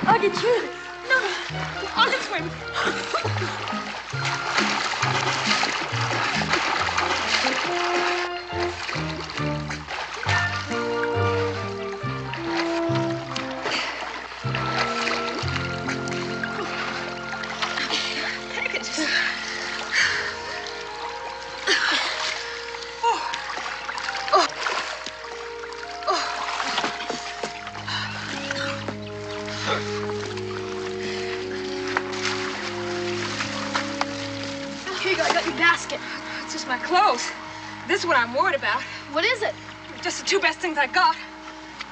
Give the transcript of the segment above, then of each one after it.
I'll get you. No, I'll get swim. My clothes. This is what I'm worried about. What is it? Just the two best things I got.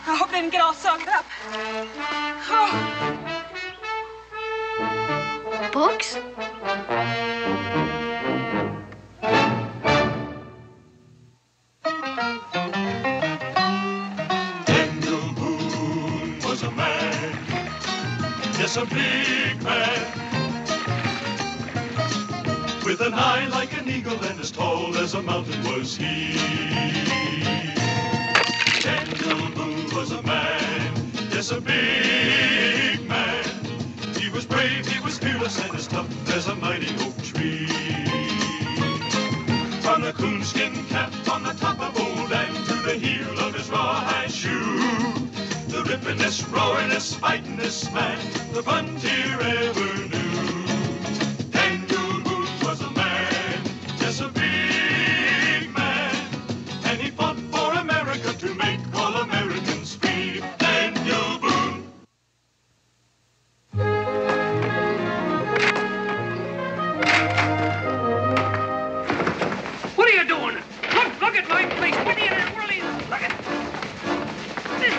I hope they didn't get all soaked up. Oh. Books? Daniel Boone was a man, yes, a big man, with an eye like an eagle and as tall as a mountain was he. Daniel Boone was a man, yes, a big man. He was brave, he was fearless, and as tough as a mighty oak tree. From the coonskin cap on the top of old Dan to the heel of his rawhide shoe, the rippin'est, roaring'est, fighting'est man the frontier ever knew. A big man, and he fought for America to make all Americans free. Daniel Boone. What are you doing? Look at my place. What are you doing? Look at this.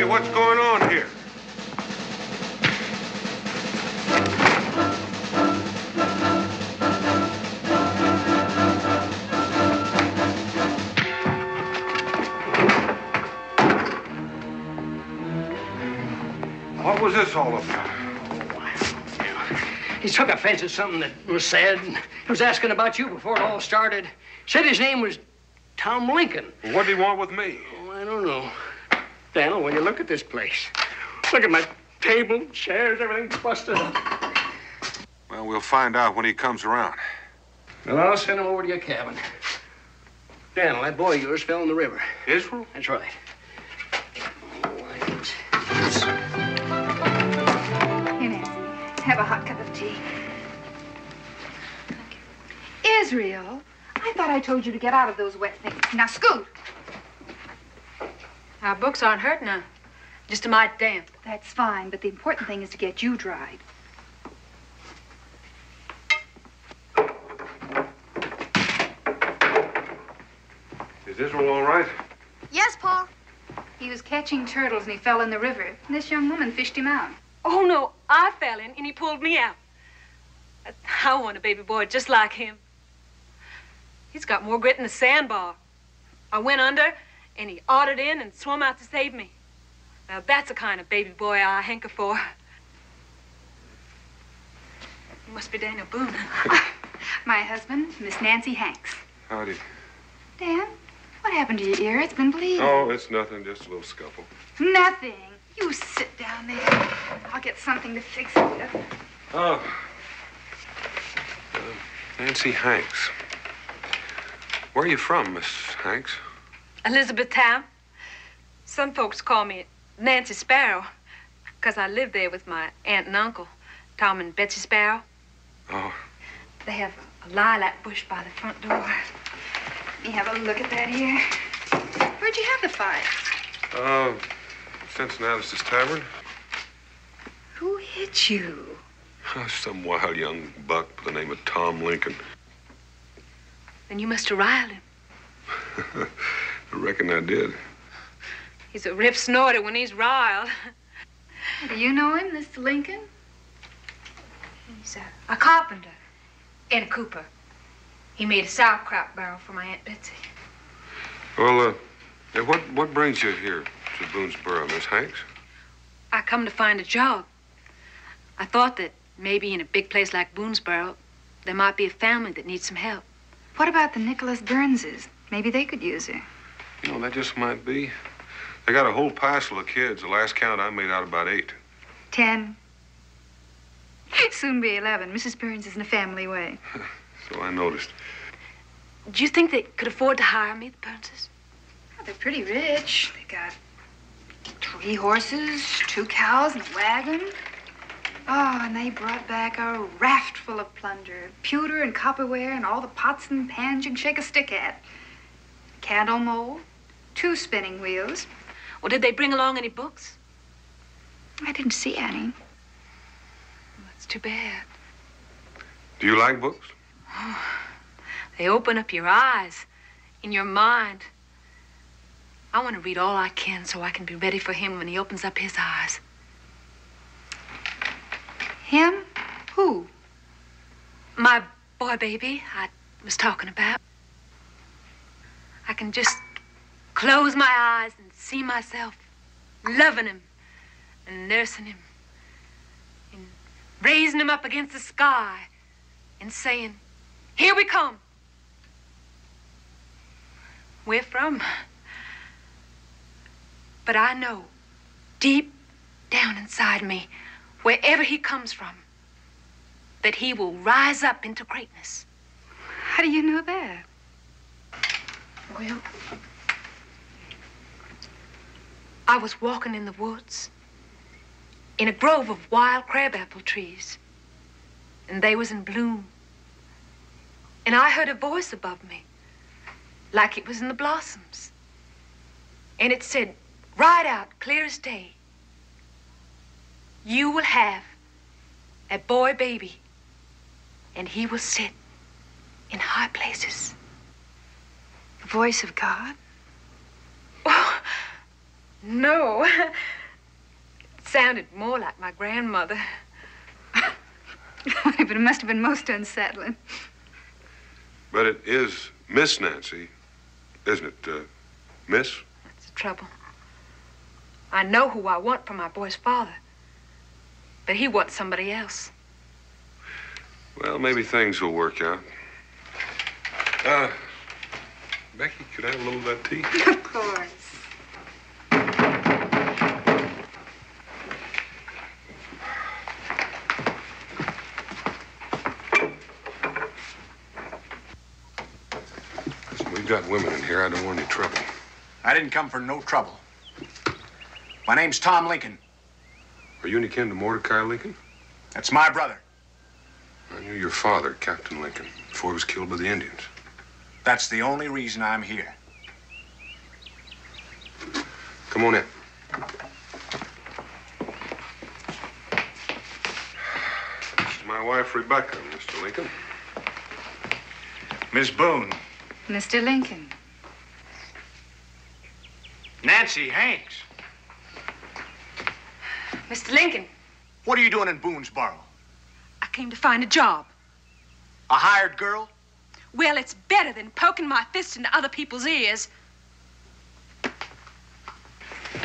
What's going on here? What was this all about? He took offense at something that was said. He was asking about you before it all started. Said his name was Tom Lincoln. Well, what did he want with me? Oh, I don't know. Daniel, when you look at this place, look at my table, chairs, everything's busted up. Well, we'll find out when he comes around. Well, I'll send him over to your cabin. Daniel, that boy of yours fell in the river. Israel? That's right. Here, Nancy, have a hot cup of tea. Thank you. Israel, I thought I told you to get out of those wet things. Now, scoot. Our books aren't hurt now. Just a mite damp. That's fine, but the important thing is to get you dried. Is Israel all right? Yes, Pa. He was catching turtles and he fell in the river. And this young woman fished him out. Oh, no, I fell in and he pulled me out. I want a baby boy just like him. He's got more grit than a sandbar. I went under and he ottered in and swum out to save me. Now, that's the kind of baby boy I hanker for. You must be Daniel Boone. My husband, Miss Nancy Hanks. Howdy. Dan, what happened to your ear? It's been bleeding. Oh, it's nothing, just a little scuffle. Nothing. You sit down there. I'll get something to fix it with. Oh. Nancy Hanks. Where are you from, Miss Hanks? Elizabethtown. Some folks call me Nancy Sparrow, because I live there with my aunt and uncle, Tom and Betsy Sparrow. Oh. They have a lilac bush by the front door. Let me have a look at that here. Where'd you have the fight? Cincinnatus's Tavern. Who hit you? Some wild young buck by the name of Tom Lincoln. Then you must have riled him. I reckon I did. He's a rip snorter when he's riled. Do you know him, Mr. Lincoln? He's a carpenter and a cooper. He made a sauerkraut barrel for my Aunt Betsy. Well, what brings you here to Boonesboro, Miss Hanks? I come to find a job. I thought that maybe in a big place like Boonesboro, there might be a family that needs some help. What about the Nicholas Burnses? Maybe they could use her. You know, that just might be. They got a whole passel of kids. The last count I made out about 8. 10. Soon be 11. Mrs. Burns is in a family way. So I noticed. Do you think they could afford to hire me, the Burnses? Oh, they're pretty rich. They got 3 horses, 2 cows, and a wagon. Oh, and they brought back a raft full of plunder. Pewter and copperware and all the pots and pans you can shake a stick at. Candle mold, 2 spinning wheels. Well, did they bring along any books? I didn't see any. Well, that's too bad. Do you like books? Oh, they open up your eyes and your mind. I want to read all I can so I can be ready for him when he opens up his eyes. Him? Who? My boy baby I was talking about. I can just close my eyes and see myself loving him and nursing him and raising him up against the sky and saying, "Here we come." Where from? But I know, deep down inside me, wherever he comes from, that he will rise up into greatness. How do you know that? Well, I was walking in the woods, in a grove of wild crabapple trees, and they was in bloom. And I heard a voice above me, like it was in the blossoms. And it said, right out, clear as day, "You will have a boy baby, and he will sit in high places." The voice of God? Oh, no. It sounded more like my grandmother. But it must have been most unsettling. But it is Miss Nancy, isn't it, Miss? That's the trouble. I know who I want for my boy's father, but he wants somebody else. Well, maybe things will work out. Becky, could I have a little of that tea? Of course. Listen, we've got women in here. I don't want any trouble. I didn't come for no trouble. My name's Tom Lincoln. Are you any kin to Mordecai Lincoln? That's my brother. I knew your father, Captain Lincoln, before he was killed by the Indians. That's the only reason I'm here. Come on in. This is my wife, Rebecca, Mr. Lincoln. Miss Boone. Mr. Lincoln. Nancy Hanks. Mr. Lincoln, What are you doing in Boonesboro? I came to find a job. A hired girl? Well, it's better than poking my fist into other people's ears.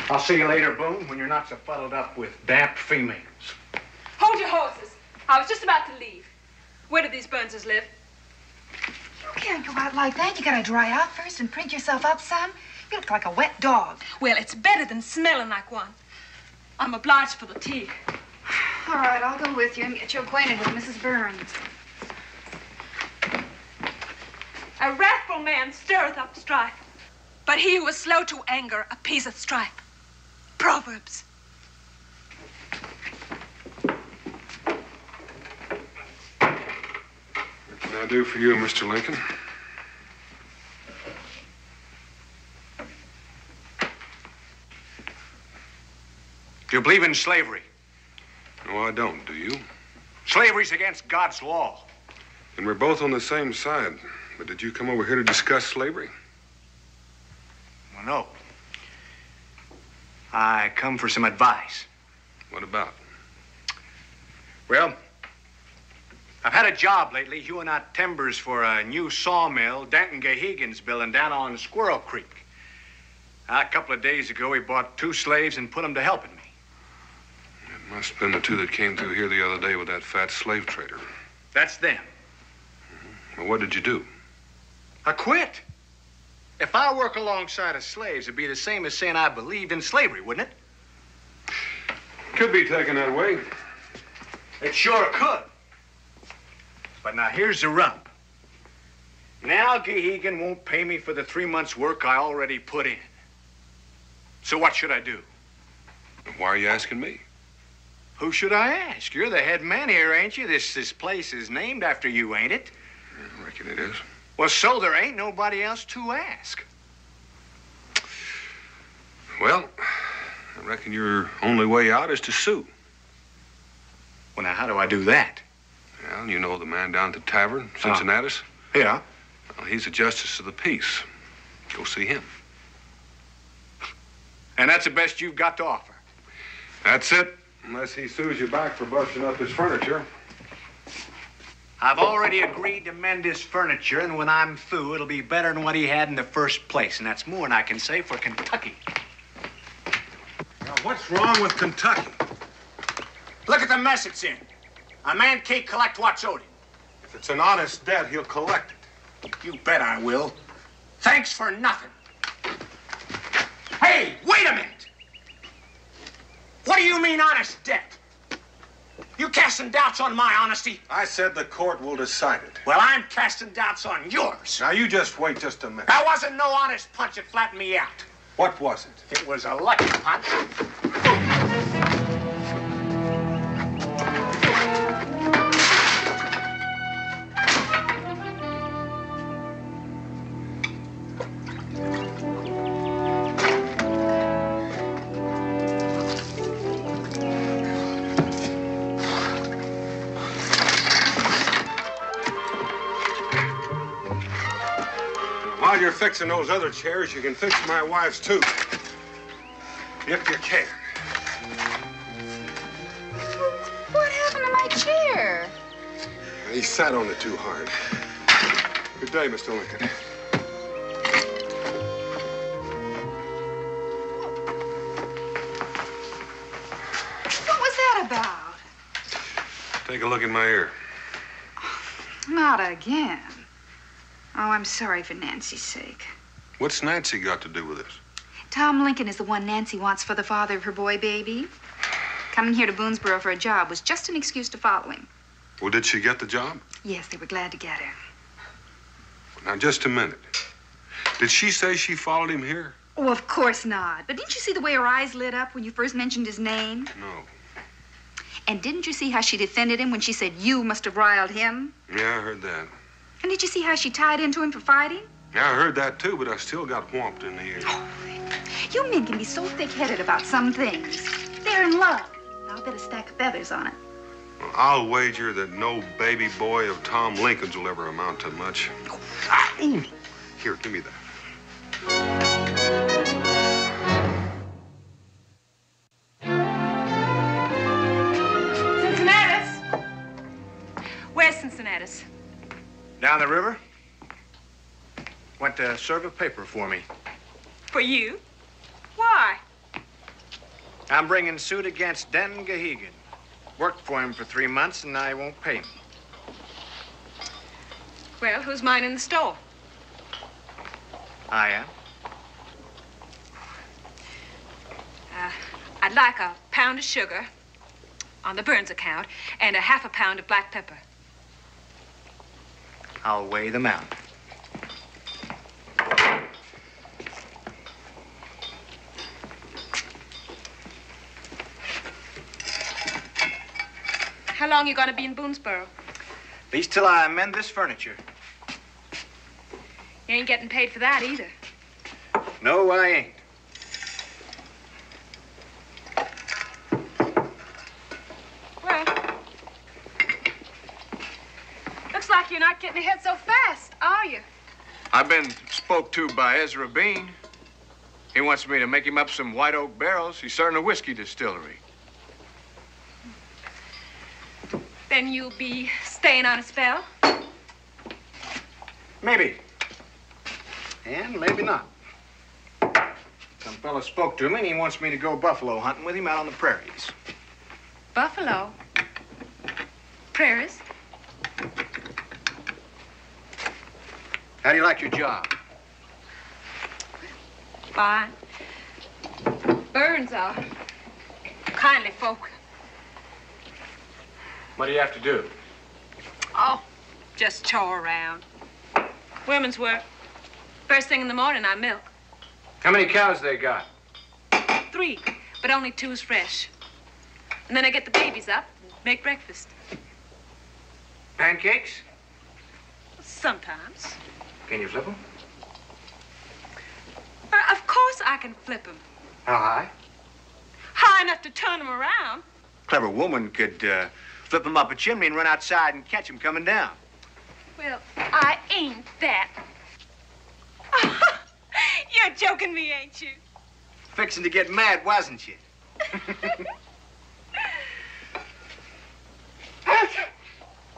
I'll see you later, Boone, when you're not so fuddled up with damp females. Hold your horses. I was just about to leave. Where do these Burnses live? You can't go out like that. You gotta dry out first and print yourself up some. You look like a wet dog. Well, it's better than smelling like one. I'm obliged for the tea. All right, I'll go with you and get you acquainted with Mrs. Burns. A wrathful man stirreth up strife, but he who is slow to anger appeaseth strife. Proverbs. I do for you, Mr. Lincoln? Do you believe in slavery? No, I don't, do you? Slavery's against God's law. And we're both on the same side. But did you come over here to discuss slavery? Well, no. I come for some advice. What about? Well, I've had a job lately hewing out timbers for a new sawmill Denton Gahegan's building down on Squirrel Creek. A couple of days ago, he bought 2 slaves and put them to helping me. It must have been the 2 that came through here the other day with that fat slave trader. That's them. Well, what did you do? I quit. If I work alongside of slaves, it'd be the same as saying I believed in slavery, wouldn't it? Could be taken that way. It sure could. But now here's the rub. Now Gahegan won't pay me for the 3 months' work I already put in. So what should I do? Why are you asking me? Who should I ask? You're the head man here, ain't you? This place is named after you, ain't it? I reckon it is. Well, so there ain't nobody else to ask. Well, I reckon your only way out is to sue. Well, now, how do I do that? Well, you know the man down at the tavern, Cincinnatus? Yeah. Well, he's a justice of the peace. Go see him. And that's the best you've got to offer? That's it. Unless he sues you back for busting up his furniture. I've already agreed to mend his furniture, and when I'm through, it'll be better than what he had in the first place. And that's more than I can say for Kentucky. Now, what's wrong with Kentucky? Look at the mess it's in. A man can't collect what's owed him. If it's an honest debt, he'll collect it. You bet I will. Thanks for nothing. Hey, wait a minute. What do you mean, honest debt? You casting doubts on my honesty? I said the court will decide it. Well, I'm casting doubts on yours. Now, you just wait just a minute. That wasn't no honest punch that flattened me out. What was it? It was a lucky punch. While you're fixing those other chairs, you can fix my wife's too. If you can. What happened to my chair? He sat on it too hard. Good day, Mr. Lincoln. What was that about? Take a look at my ear. Not again. Oh, I'm sorry for Nancy's sake. What's Nancy got to do with this? Tom Lincoln is the one Nancy wants for the father of her boy baby. Coming here to Boonesboro for a job was just an excuse to follow him. Well, did she get the job? Yes, they were glad to get her. Now, just a minute. Did she say she followed him here? Oh, of course not. But didn't you see the way her eyes lit up when you first mentioned his name? No. And didn't you see how she defended him when she said you must have riled him? Yeah, I heard that. And did you see how she tied into him for fighting? Yeah, I heard that too, but I still got whomped in the ear. Oh, you men can be so thick-headed about some things. They're in love. I'll bet a stack of feathers on it. Well, I'll wager that no baby boy of Tom Lincoln's will ever amount to much. Here, give me that. Cincinnatus! Where's Cincinnatus? Down the river? Went to serve a paper for me. For you? Why? I'm bringing suit against Denton Gahegan. Worked for him for 3 months, and now he won't pay me. Well, who's mine in the store? I am. I'd like a pound of sugar on the Burns account and a half a pound of black pepper. I'll weigh them out. How long you gonna be in Boonesboro? At least till I mend this furniture. You ain't getting paid for that either. No, I ain't. Well, looks like you're not getting ahead so fast, are you? I've been spoke to by Ezra Bean. He wants me to make him up some white oak barrels. He's starting a whiskey distillery. Then you'll be staying on a spell? Maybe. And maybe not. Some fella spoke to me and he wants me to go buffalo hunting with him out on the prairies. Buffalo? Prairies? How do you like your job? Fine. Burns are kindly folk. What do you have to do? Oh, just chore around. Women's work. First thing in the morning, I milk. How many cows they got? 3, but only 2's fresh. And then I get the babies up and make breakfast. Pancakes? Sometimes. Can you flip them? Of course I can flip them. How high? High enough to turn them around. Clever woman could flip them up a chimney and run outside and catch them coming down. Well, I ain't that. You're joking me, ain't you? Fixing to get mad, wasn't you?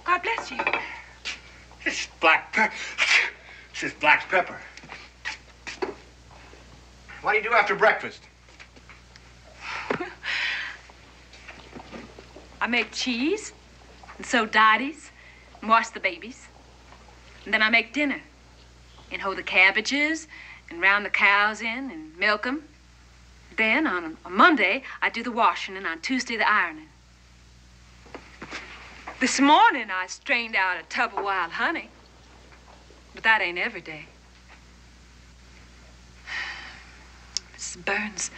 God bless you. This is black pepper. This is black pepper. What do you do after breakfast? I make cheese and sew dotties and wash the babies. And then I make dinner and hoe the cabbages and round the cows in and milk them. Then on a Monday, I do the washing and on Tuesday, the ironing. This morning, I strained out a tub of wild honey. But that ain't every day. Mrs. Burns,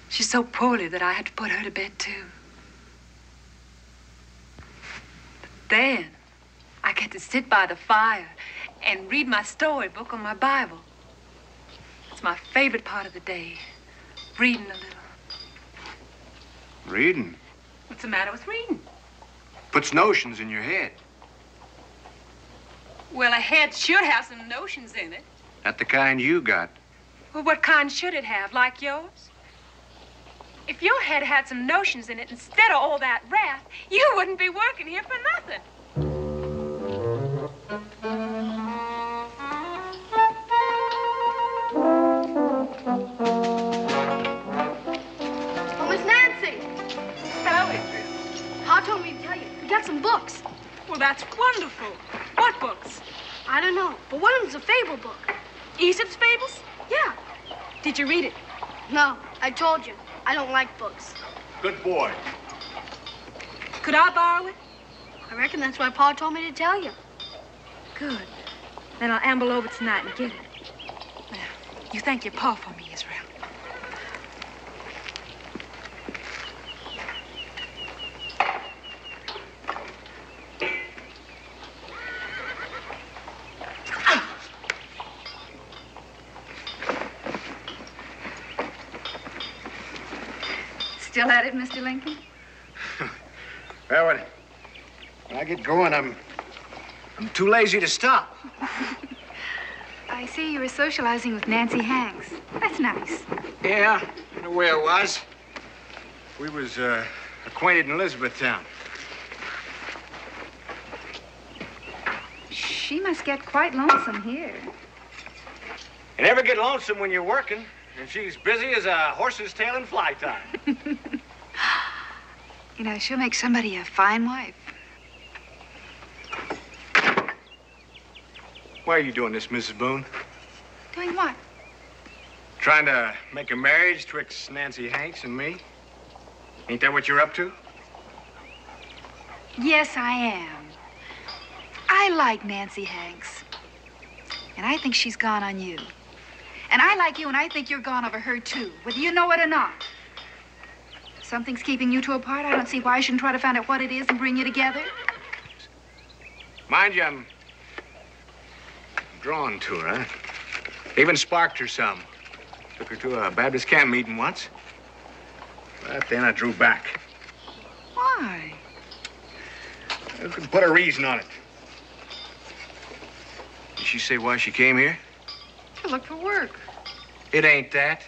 she's so poorly that I had to put her to bed, too. But then, I get to sit by the fire and read my storybook on my Bible. It's my favorite part of the day, reading a little. Reading? What's the matter with reading? Puts notions in your head. Well, a head should have some notions in it. Not the kind you got. Well, what kind should it have, like yours? If your head had some notions in it instead of all that wrath, you wouldn't be working here for nothing. Oh, Miss Nancy. Hello, Adrian. Pa told me to tell you. We got some books. Well, that's wonderful. What books? I don't know, but one of them's a fable book. Aesop's Fables? Yeah. Did you read it? No, I told you. I don't like books. Good boy. Could I borrow it? I reckon that's why Pa told me to tell you. Good. Then I'll amble over tonight and get it. Well, you thank your pa for me, Israel. Still at it, Mr. Lincoln? Well, when I get going, I'm too lazy to stop. I see you were socializing with Nancy Hanks. That's nice. Yeah, in a way I was. We was acquainted in Elizabethtown. She must get quite lonesome here. You never get lonesome when you're working, and she's busy as a horse's tail in fly time. You know, she'll make somebody a fine wife. Why are you doing this, Mrs. Boone? Doing what? Trying to make a marriage twixt Nancy Hanks and me? Ain't that what you're up to? Yes, I am. I like Nancy Hanks. And I think she's gone on you. And I like you, and I think you're gone over her, too, whether you know it or not. If something's keeping you two apart, I don't see why I shouldn't try to find out what it is and bring you together. Mind you, I'm drawn to her, huh? Even sparked her some. Took her to a Baptist camp meeting once. But then I drew back. Why? I could put a reason on it. Did she say why she came here? To look for work. It ain't that.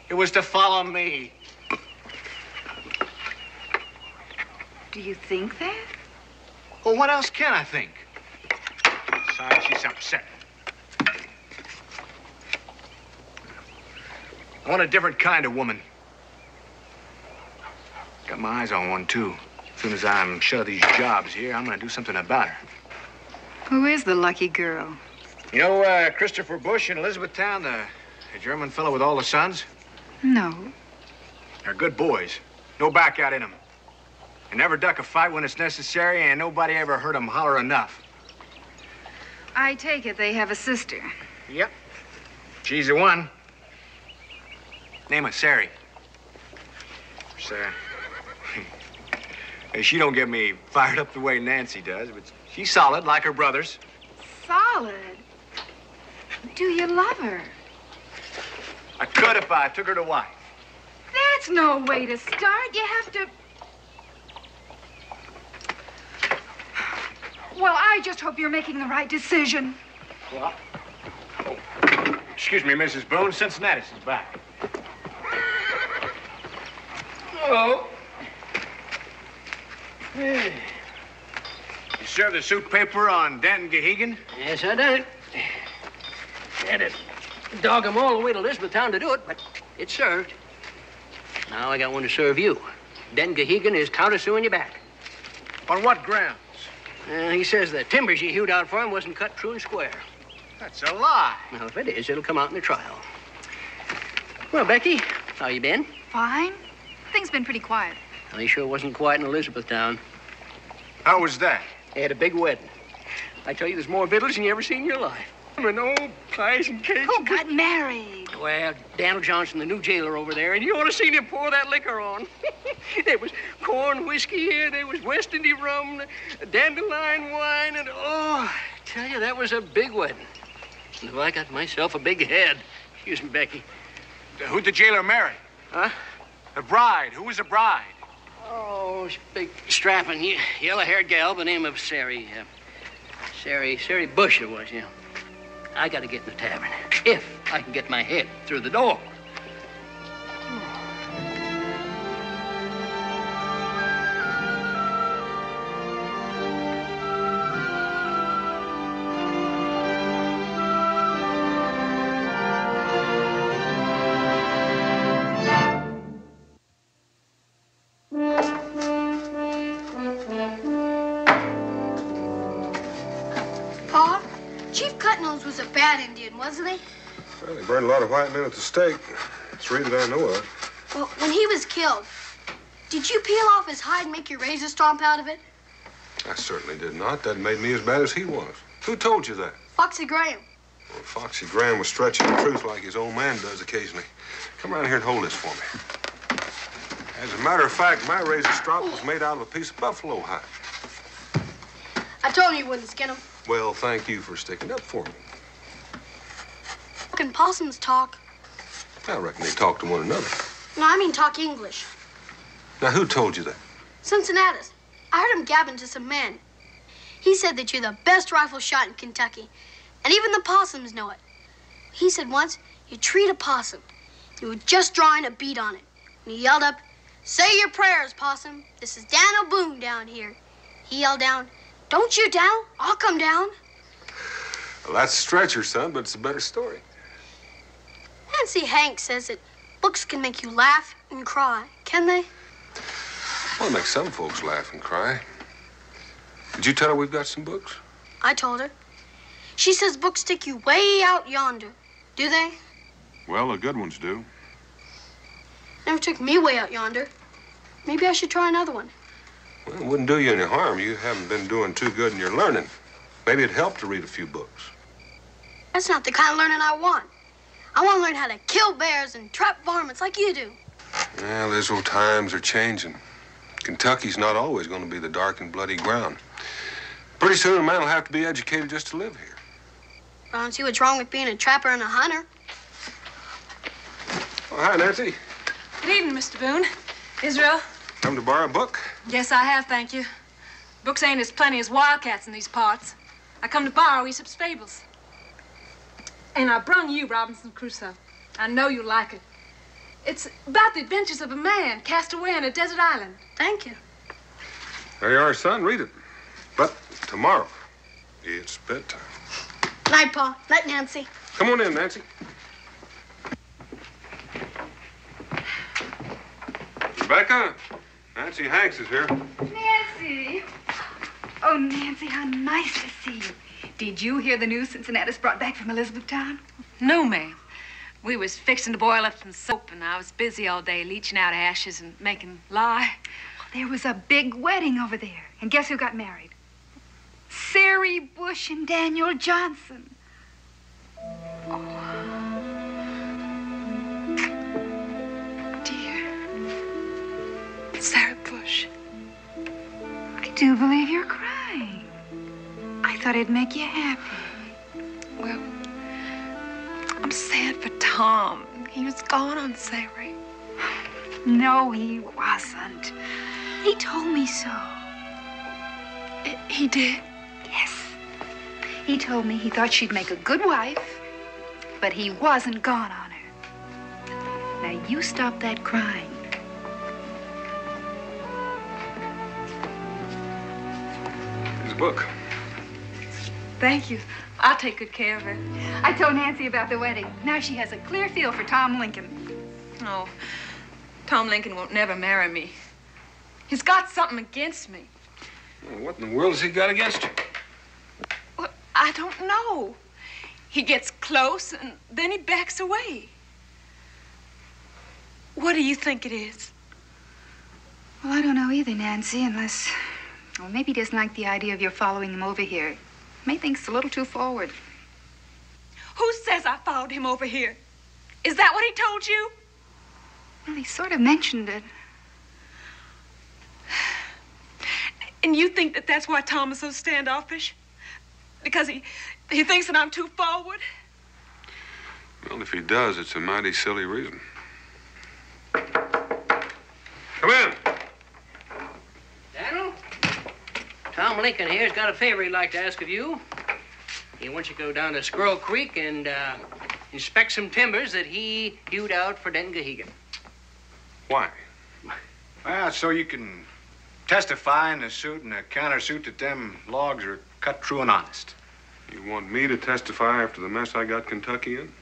It was to follow me. Do you think that? Well, what else can I think? Besides, she's upset. I want a different kind of woman. Got my eyes on one, too. As soon as I'm shut of these jobs here, I'm gonna do something about her. Who is the lucky girl? You know Christopher Bush in Elizabethtown, the German fellow with all the sons? No. They're good boys. No back out in them. They never duck a fight when it's necessary, and nobody ever heard them holler enough. I take it they have a sister. Yep. She's the one. Name her Sari. Sarah. She don't get me fired up the way Nancy does, but she's solid like her brothers. Solid? Do you love her? I could if I took her to wife. That's no way to start. You have to... Well, I just hope you're making the right decision. Well, excuse me, Mrs. Boone. Cincinnati's is back. Hello. Hey. You serve the suit paper on Danton Gehegan? Yes, I done it. Had to dog him all the way to Elizabethtown to do it, but it's served. Now I got one to serve you. Den Gehegan is countersuing you back. On what grounds? He says the timbers you hewed out for him wasn't cut true and square. That's a lie. Well, if it is, it'll come out in the trial. Well, Becky, how you been? Fine. Things been pretty quiet. Well, he sure wasn't quiet in Elizabethtown. How was that? They had a big wedding. I tell you, there's more victuals than you ever seen in your life. And old pies and cakes. Who got married? Well, Daniel Johnson, the new jailer over there, and you ought to seen him pour that liquor on. There was corn whiskey here, there was West Indy rum, dandelion wine, and oh, I tell you, that was a big wedding. Well, I got myself a big head. Excuse me, Becky. Who'd the jailer marry? Huh? The bride. Who was the bride? Oh, big strapping, yellow-haired gal by the name of Sari. Sari Bush it was, yeah. I gotta get in the tavern, if I can get my head through the door. Pa, Chief Cutnose was a bad Indian, wasn't he? Well, he burned a lot of white men at the stake. 3 that I know of. Well, when he was killed, did you peel off his hide and make your razor stomp out of it? I certainly did not. That made me as bad as he was. Who told you that? Foxy Graham. Well, Foxy Graham was stretching the truth like his old man does occasionally. Come around here and hold this for me. As a matter of fact, my razor strop was made out of a piece of buffalo hide. I told you you wouldn't skin him. Well, thank you for sticking up for me. Can possums talk? I reckon they talk to one another. No, I mean talk English. Now, who told you that? Cincinnatus. I heard him gabbing to some men. He said that you're the best rifle shot in Kentucky. And even the possums know it. He said once, you treat a possum. You were just drawing a bead on it. And he yelled up, "Say your prayers, possum. This is Daniel Boone down here." He yelled down, "Don't shoot down. I'll come down." Well, that's a stretcher, son, but it's a better story. Nancy Hank says that books can make you laugh and cry. Can they? Well, it makes some folks laugh and cry. Did you tell her we've got some books? I told her. She says books take you way out yonder. Do they? Well, the good ones do. Never took me way out yonder. Maybe I should try another one. Well, it wouldn't do you any harm. You haven't been doing too good in your learning. Maybe it'd help to read a few books. That's not the kind of learning I want. I want to learn how to kill bears and trap varmints like you do. Well, these old times are changing. Kentucky's not always going to be the dark and bloody ground. Pretty soon a man will have to be educated just to live here. I don't see what's wrong with being a trapper and a hunter. Oh, hi, Nancy. Good evening, Mr. Boone. Israel? Come to borrow a book? Yes, I have, thank you. Books ain't as plenty as wildcats in these parts. I come to borrow Aesop's fables. And I brung you Robinson Crusoe. I know you like it. It's about the adventures of a man cast away on a desert island. Thank you. There you are, son. Read it. But tomorrow, it's bedtime. Night, Pa. Night, Nancy. Come on in, Nancy. Rebecca, Nancy Hanks is here. Nancy. Oh, Nancy, how nice to see you. Did you hear the news Cincinnati's brought back from Elizabethtown? No, ma'am. We was fixing to boil up some soap, and I was busy all day leaching out ashes and making lye. There was a big wedding over there. And guess who got married? Sari Bush and Daniel Johnson. Dear Sarah Bush. I do believe you're crying. I thought it'd make you happy. Well, I'm sad for Tom. He was gone on Sari. No, he wasn't. He told me so. He did? Yes. He told me he thought she'd make a good wife, but he wasn't gone on her. Now, you stop that crying. Here's a book. Thank you. I'll take good care of her. I told Nancy about the wedding. Now she has a clear feel for Tom Lincoln. Oh, Tom Lincoln won't never marry me. He's got something against me. Well, what in the world has he got against you? Well, I don't know. He gets close and then he backs away. What do you think it is? Well, I don't know either, Nancy, unless... Well, maybe he doesn't like the idea of your following him over here. May think it's a little too forward. Who says I followed him over here? Is that what he told you? Well, he sort of mentioned it. And you think that that's why Tom is so standoffish? Because he thinks that I'm too forward? Well, if he does, it's a mighty silly reason. Come in. Daniel? Tom Lincoln here's got a favor he'd like to ask of you. He wants you to go down to Squirrel Creek and inspect some timbers that he hewed out for Denton Gahegan. Why? Well, so you can testify in a suit and a countersuit that them logs are cut true and honest. You want me to testify after the mess I got Kentucky in?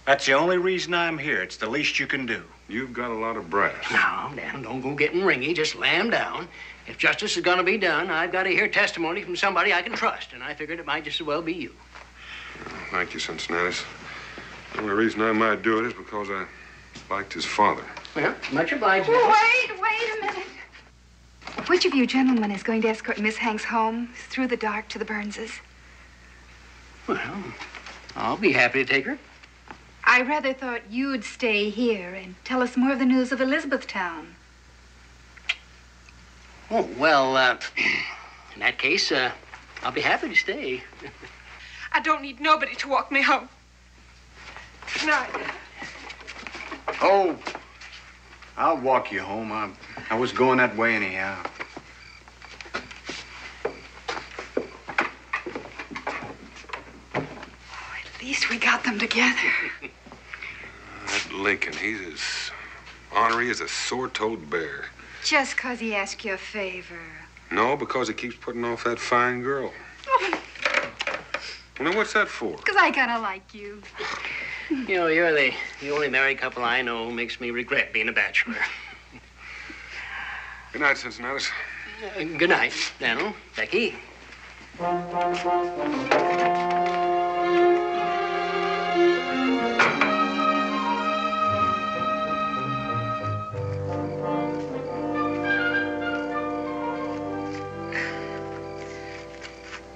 That's the only reason I'm here. It's the least you can do. You've got a lot of brass. Now, Dan, don't go getting ringy. Just lamb down. If justice is going to be done, I've got to hear testimony from somebody I can trust, and I figured it might just as well be you. Thank you, Cincinnati. The only reason I might do it is because I liked his father. Well, much obliged. Wait a minute. Which of you gentlemen is going to escort Miss Hanks home through the dark to the Burnses? Well, I'll be happy to take her. I rather thought you'd stay here and tell us more of the news of Elizabethtown. Oh, well, in that case, I'll be happy to stay. I don't need nobody to walk me home. Good night. Oh, I'll walk you home. I was going that way anyhow. At least we got them together. That Lincoln, he's as ornery as a sore-toed bear. Just 'cause he asked you a favor. No, because he keeps putting off that fine girl. Well, then what's that for? 'Cause I kind of like you. You know, you're the only married couple I know who makes me regret being a bachelor. Good night, Cincinnati. Good night, Daniel. Becky.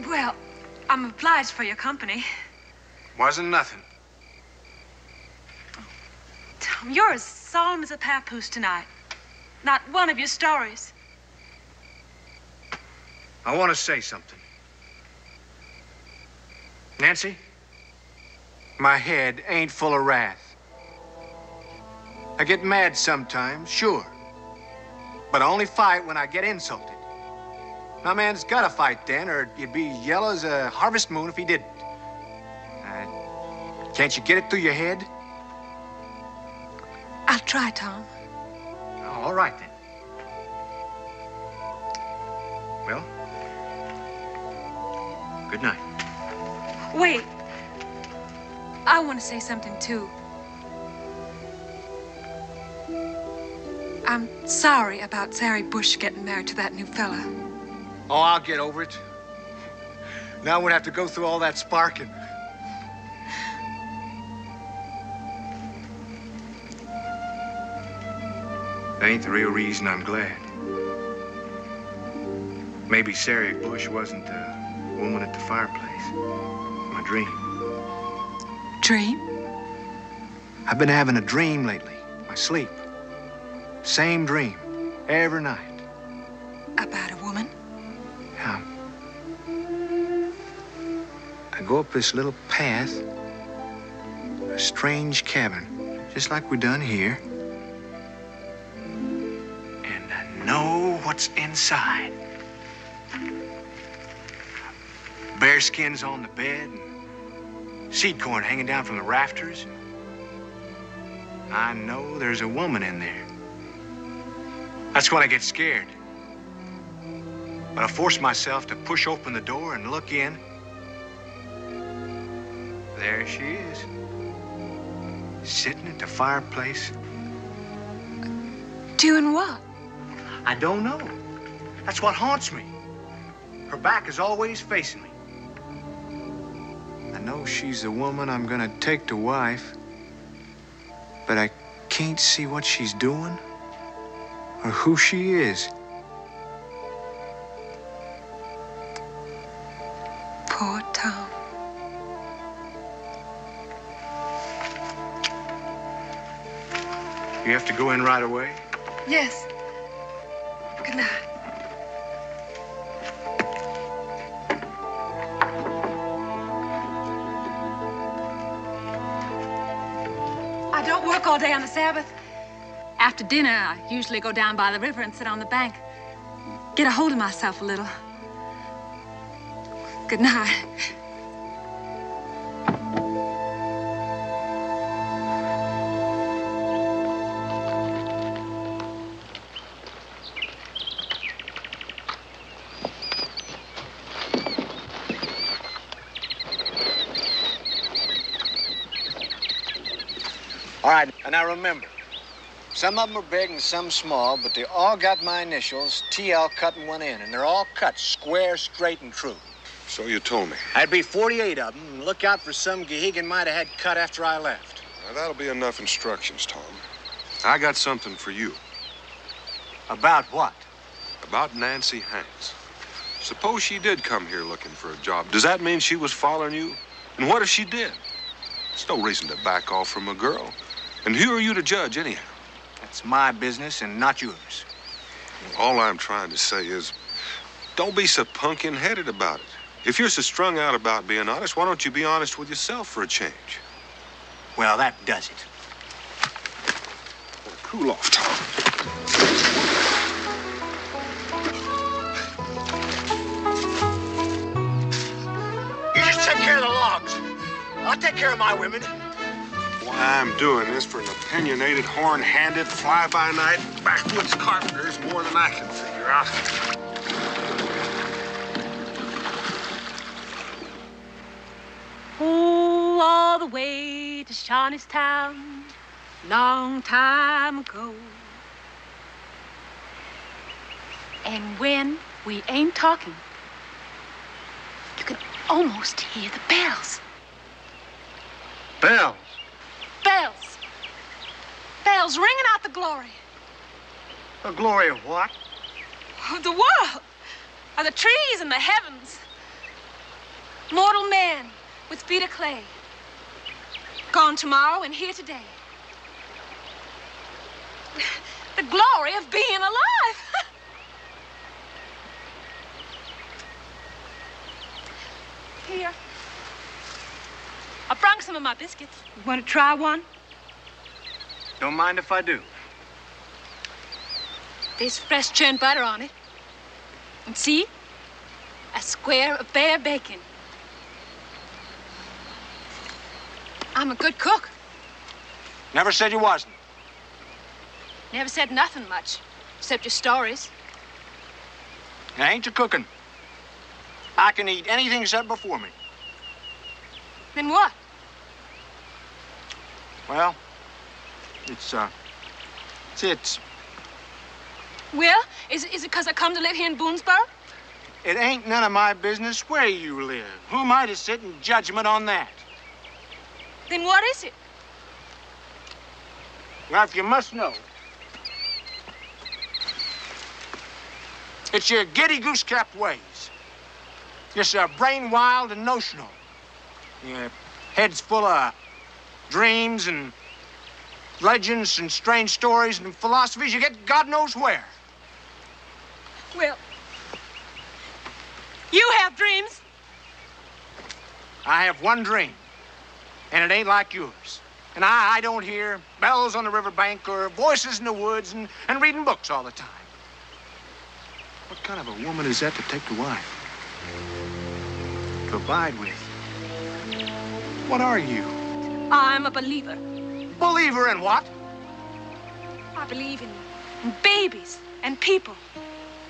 Well, I'm obliged for your company. Wasn't nothing. Tom, you're as solemn as a papoose tonight. Not one of your stories. I want to say something. Nancy, my head ain't full of wrath. I get mad sometimes, sure. But I only fight when I get insulted. My man's gotta fight then, or he'd be yellow as a harvest moon if he didn't. Can't you get it through your head? I'll try, Tom. Oh, all right, then. Well, good night. Wait. I want to say something, too. I'm sorry about Sari Bush getting married to that new fella. Oh, I'll get over it. Now we'll have to go through all that sparking. That ain't the real reason I'm glad. Maybe Sari Bush wasn't the woman at the fireplace. My dream. Dream? I've been having a dream lately. My sleep. Same dream. Every night. About a woman? Yeah. I go up this little path. A strange cabin. Just like we done here. And I know what's inside. Bearskins on the bed. And seed corn hanging down from the rafters. I know there's a woman in there. That's when I get scared. But I force myself to push open the door and look in. There she is. Sitting at the fireplace. Doing what? I don't know. That's what haunts me. Her back is always facing me. I know she's the woman I'm gonna take to wife, but I can't see what she's doing or who she is. Poor Tom. You have to go in right away? Yes. Good night. I don't work all day on the Sabbath. After dinner, I usually go down by the river and sit on the bank. Get a hold of myself a little. Good night. All right, and now remember, some of them are big and some small, but they all got my initials, TL cut in one end, and they're all cut square, straight, and true. So you told me. I'd be 48 of them, and look out for some Gehegan might have had cut after I left. Now, that'll be enough instructions, Tom. I got something for you. About what? About Nancy Hanks. Suppose she did come here looking for a job. Does that mean she was following you? And what if she did? There's no reason to back off from a girl. And who are you to judge, anyhow? That's my business and not yours. All I'm trying to say is, don't be so pumpkin-headed about it. If you're so strung out about being honest, why don't you be honest with yourself for a change? Well, that does it. Well, cool off, Tom. You just take care of the logs. I'll take care of my women. Why I'm doing this for an opinionated, horn-handed, fly-by-night, backwoods carpenter is more than I can figure out. Oh, all the way to Shawnee's Town, long time ago. And when we ain't talking, you can almost hear the bells. Bells? Bells. Bells ringing out the glory. The glory of what? Of the world. Of the trees and the heavens. Mortal man with feet of clay. Gone tomorrow and here today. The glory of being alive. Here. I brought some of my biscuits. You want to try one? Don't mind if I do. There's fresh churned butter on it. And see? A square of bare bacon. I'm a good cook. Never said you wasn't. Never said nothing much, except your stories. It ain't your cooking. I can eat anything set before me. Then what? Well, it's Well, is it because I come to live here in Boonesboro? It ain't none of my business where you live. Who am I to sit in judgment on that? Then what is it? Well, if you must know, it's your giddy goose-capped ways. You're brain wild and notional. Your head's full of dreams and legends and strange stories and philosophies you get God knows where. Well, you have dreams. I have one dream, and it ain't like yours. And I don't hear bells on the riverbank or voices in the woods and reading books all the time. What kind of a woman is that to take to wife? To abide with? What are you? I'm a believer. Believer in what? I believe in babies and people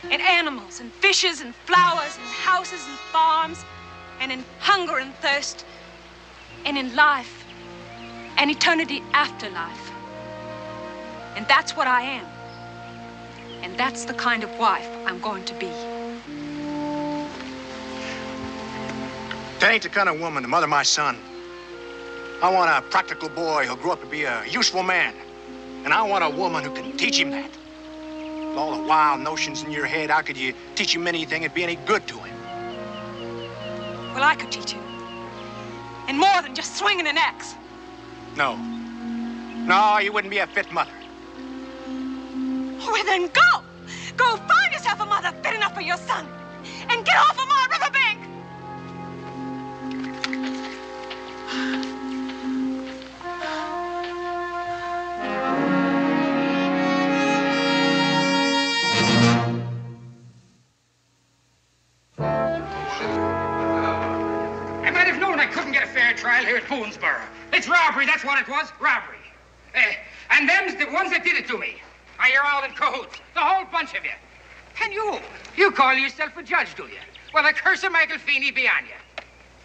and animals and fishes and flowers and houses and farms and in hunger and thirst and in life and eternity after life. And that's what I am. And that's the kind of wife I'm going to be. That ain't the kind of woman to mother my son. I want a practical boy who'll grow up to be a useful man. And I want a woman who can teach him that. With all the wild notions in your head, how could you teach him anything that'd be any good to him? Well, I could teach him. And more than just swinging an axe. No. No, you wouldn't be a fit mother. Well, then go. Go find yourself a mother fit enough for your son. And get off of my riverbank. I might have known I couldn't get a fair trial here at Boonesboro. It's robbery, that's what it was, robbery. And them's the ones that did it to me. Now, you're all in cahoots, the whole bunch of you. And you call yourself a judge, do you? Well, the curse of Michael Feeney be on you.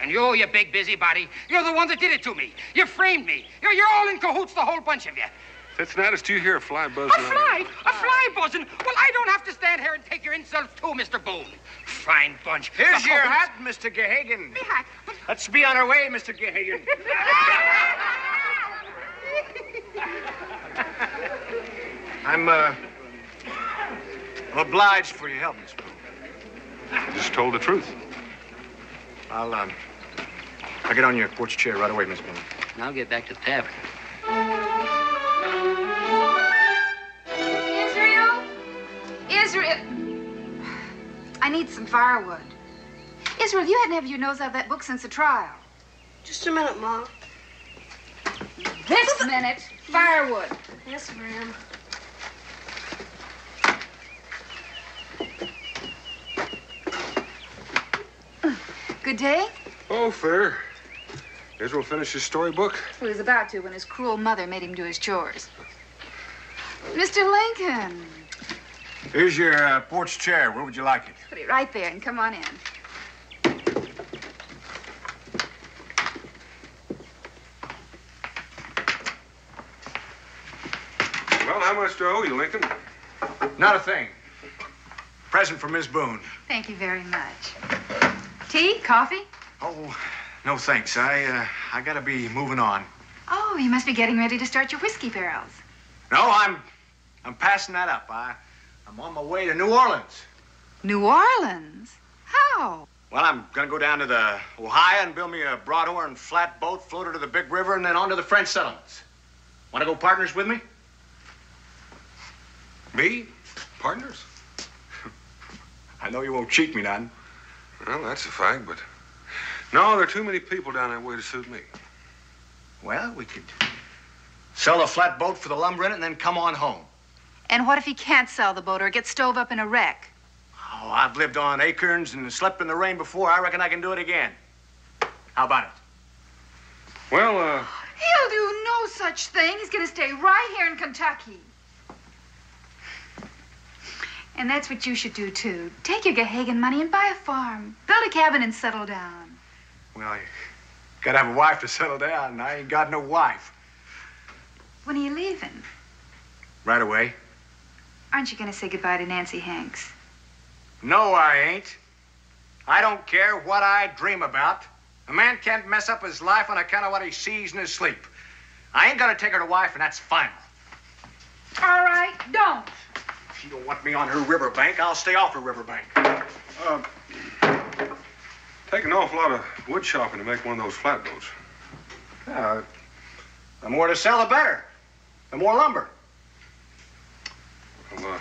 And you big busybody, you're the one that did it to me. You framed me. You're all in cahoots, the whole bunch of you. Cincinnatus, do you hear a fly buzzing? A fly buzzing? Well, I don't have to stand here and take your insults too, Mr. Boone. Fine bunch. Here's your hat, Mr. Gahagan. Me hat? Let's be on our way, Mr. Gahagan. I'm obliged for your help, Miss Boone. I just told the truth. I'll get on your porch chair right away, Miss Boone. And I'll get back to the tavern. Israel! I need some firewood. Israel, you hadn't had your nose out of that book since the trial. Just a minute, Ma. This minute, firewood. Yes, ma'am. Good day? Oh, fair. Israel finished his storybook? Well, he was about to when his cruel mother made him do his chores. Mr. Lincoln. Here's your porch chair. Where would you like it? Put it right there and come on in. Well, how much do I owe you, Lincoln? Not a thing. Present for Miss Boone. Thank you very much. Tea? Coffee? Oh, no thanks. I gotta be moving on. Oh, you must be getting ready to start your whiskey barrels. No, I'm passing that up. I'm on my way to New Orleans. New Orleans? How? Well, I'm gonna go down to the Ohio and build me a broadhorn flat boat, float her to the big river, and then on to the French settlements. Want to go partners with me? Me? Partners? I know you won't cheat me none. Well, that's a fact, but No, there are too many people down that way to suit me. Well, we could sell a flatboat for the lumber in it and then come on home. And what if he can't sell the boat or get stove up in a wreck? Oh, I've lived on acorns and slept in the rain before. I reckon I can do it again. How about it? Well, He'll do no such thing. He's going to stay right here in Kentucky. And that's what you should do, too. Take your Gahagan money and buy a farm. Build a cabin and settle down. Well, you gotta have a wife to settle down, and I ain't got no wife. When are you leaving? Right away. Aren't you going to say goodbye to Nancy Hanks? No, I ain't. I don't care what I dream about. A man can't mess up his life on account of what he sees in his sleep. I ain't gonna take her to wife, and that's final. All right, don't. If she don't want me on her riverbank, I'll stay off her riverbank. take an awful lot of wood chopping to make one of those flatboats. The more to sell, the better. The more lumber. Well,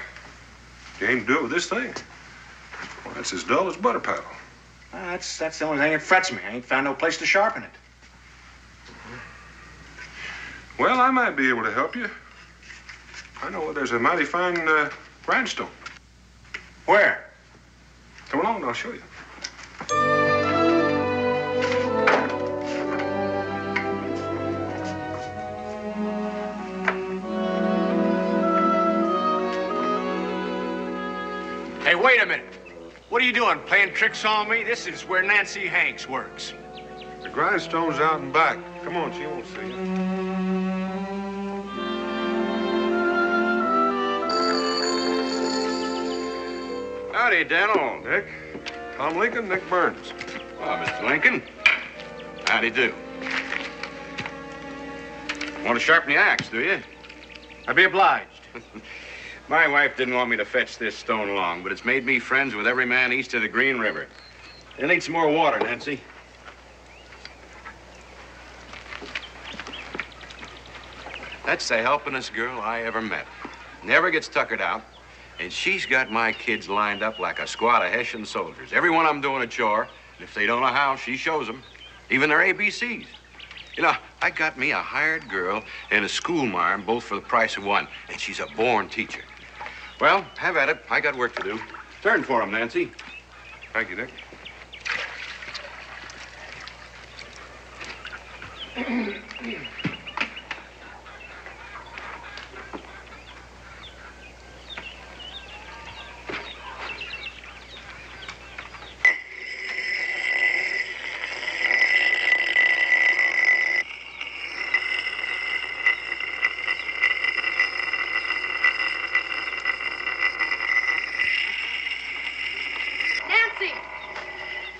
you aim to do it with this thing? Well, that's as dull as butter paddle. That's the only thing that frets me. I ain't found no place to sharpen it. Well, I might be able to help you. I know there's a mighty fine grindstone. Where? Come along and I'll show you. Hey, wait a minute. What are you doing, playing tricks on me? This is where Nancy Hanks works. The grindstone's out and back. Come on, she won't see you. Howdy, Daniel. Nick. Tom Lincoln, Nick Burns. Oh, Mr. Lincoln. Howdy do. Want to sharpen the axe, do you? I'd be obliged. My wife didn't want me to fetch this stone along, but it's made me friends with every man east of the Green River. You'll need some more water, Nancy. That's the helpingest girl I ever met. Never gets tuckered out. And she's got my kids lined up like a squad of Hessian soldiers. Every one of them doing a chore. And if they don't know how, she shows them. Even their ABCs. You know, I got me a hired girl and a schoolmarm, both for the price of one. And she's a born teacher. Well, have at it. I got work to do. Turn for him, Nancy. Thank you, Nick.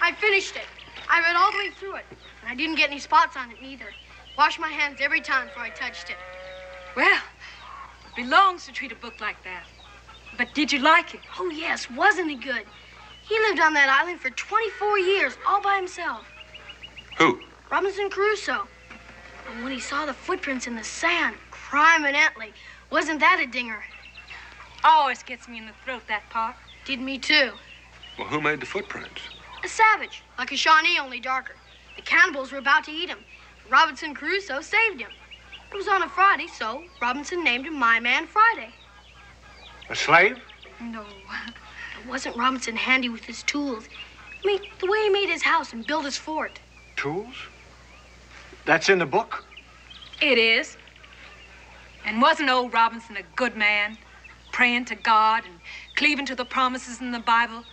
I finished it. I read all the way through it. And I didn't get any spots on it, neither. Washed my hands every time before I touched it. Well, it belongs to treat a book like that. But did you like it? Oh, yes. Wasn't it good? He lived on that island for 24 years, all by himself. Who? Robinson Crusoe. And when he saw the footprints in the sand, crime and Antley, wasn't that a dinger? Always gets me in the throat, that part. Did me, too. Well, who made the footprints? A savage, like a Shawnee, only darker. The cannibals were about to eat him. Robinson Crusoe saved him. It was on a Friday, so Robinson named him My Man Friday. A slave? No. Wasn't Robinson handy with his tools? I mean, the way he made his house and built his fort. Tools? That's in the book? It is. And wasn't old Robinson a good man? Praying to God and cleaving to the promises in the Bible,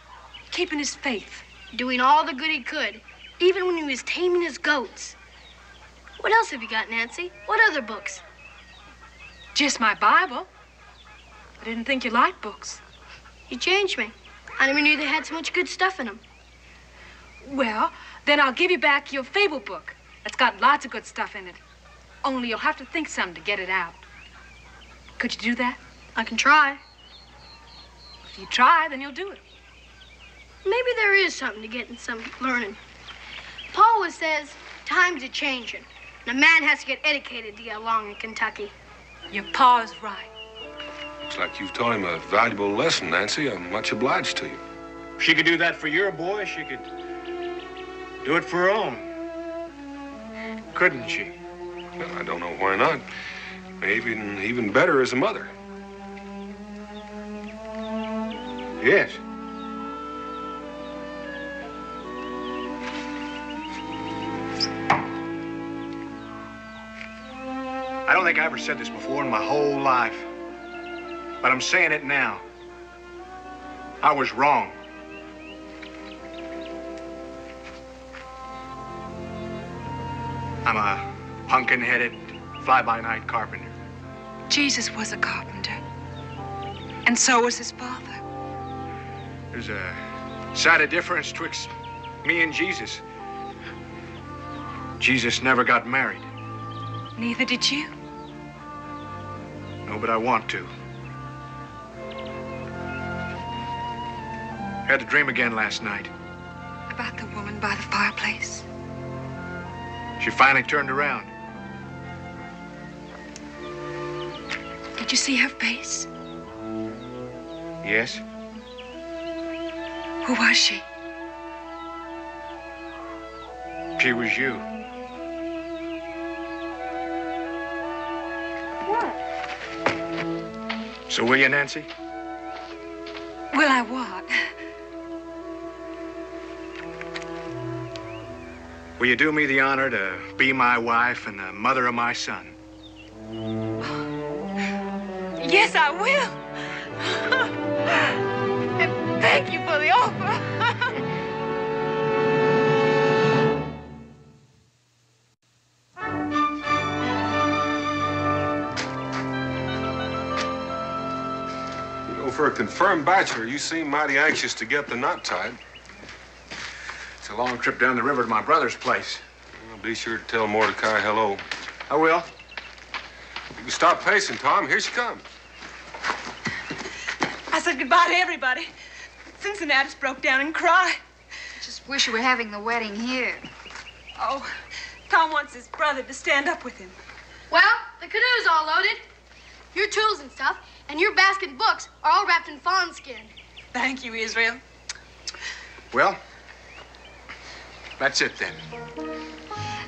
keeping his faith. Doing all the good he could, even when he was taming his goats. What else have you got, Nancy? What other books? Just my Bible. I didn't think you liked books. You changed me. I never knew they had so much good stuff in them. Well, then I'll give you back your fable book. It's got lots of good stuff in it. Only you'll have to think some to get it out. Could you do that? I can try. If you try, then you'll do it. Maybe there is something to getting some learning. Paul always says times are changing, and a man has to get educated to get along in Kentucky. Your pa's right. Looks like you've taught him a valuable lesson, Nancy. I'm much obliged to you. She could do that for your boy. She could do it for her own. Couldn't she? Well, I don't know why not. Maybe even better as a mother. Yes. I don't think I ever said this before in my whole life, but I'm saying it now. I was wrong. I'm a pumpkin-headed, fly-by-night carpenter. Jesus was a carpenter. And so was his father. There's a sight of difference twixt me and Jesus. Jesus never got married. Neither did you. No, but I want to. Had a dream again last night. About the woman by the fireplace. She finally turned around. Did you see her face? Yes? Who was she? She was you. What? So will you, Nancy? Will I what? Will you do me the honor to be my wife and the mother of my son? Yes, I will. And thank you for the offer. You know, for a confirmed bachelor, you seem mighty anxious to get the knot tied. It's a long trip down the river to my brother's place. Well, be sure to tell Mordecai hello. I will. You can stop pacing, Tom. Here she comes. I said goodbye to everybody. Cincinnati's broke down and cried. Just wish you were having the wedding here. Oh, Tom wants his brother to stand up with him. Well, the canoe's all loaded. Your tools and stuff, and your basket and books are all wrapped in fawn skin. Thank you, Israel. Well, that's it then.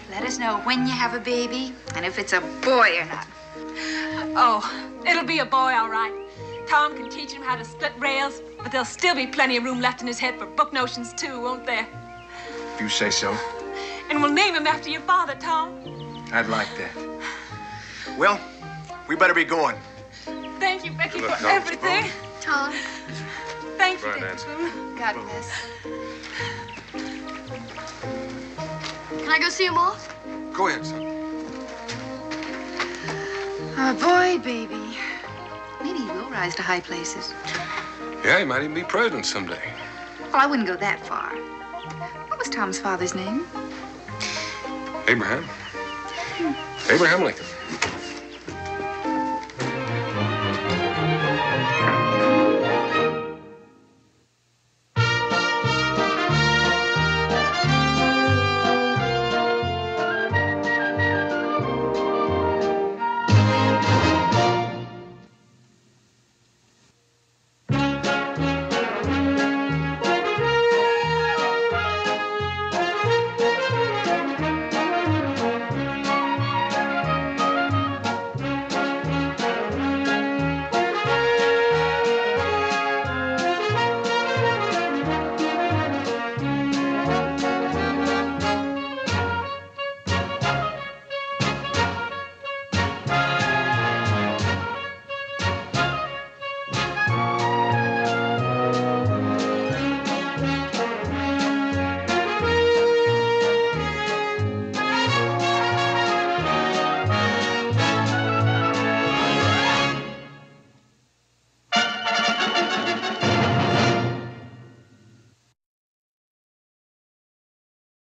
Let us know when you have a baby and if it's a boy or not. Oh, it'll be a boy, all right. Tom can teach him how to split rails, but there'll still be plenty of room left in his head for book notions, too, won't there? If you say so. And we'll name him after your father, Tom. I'd like that. Well, we better be going. Thank you, Becky, Good luck, for Tom. everything. Tom. Thank you, Bye, Dr. Nancy. Boone. God bless. Can I go see them off? Go ahead, son. A boy, baby. Maybe he will rise to high places. Yeah, he might even be president someday. Well, I wouldn't go that far. What was Tom's father's name? Abraham. Abraham Lincoln.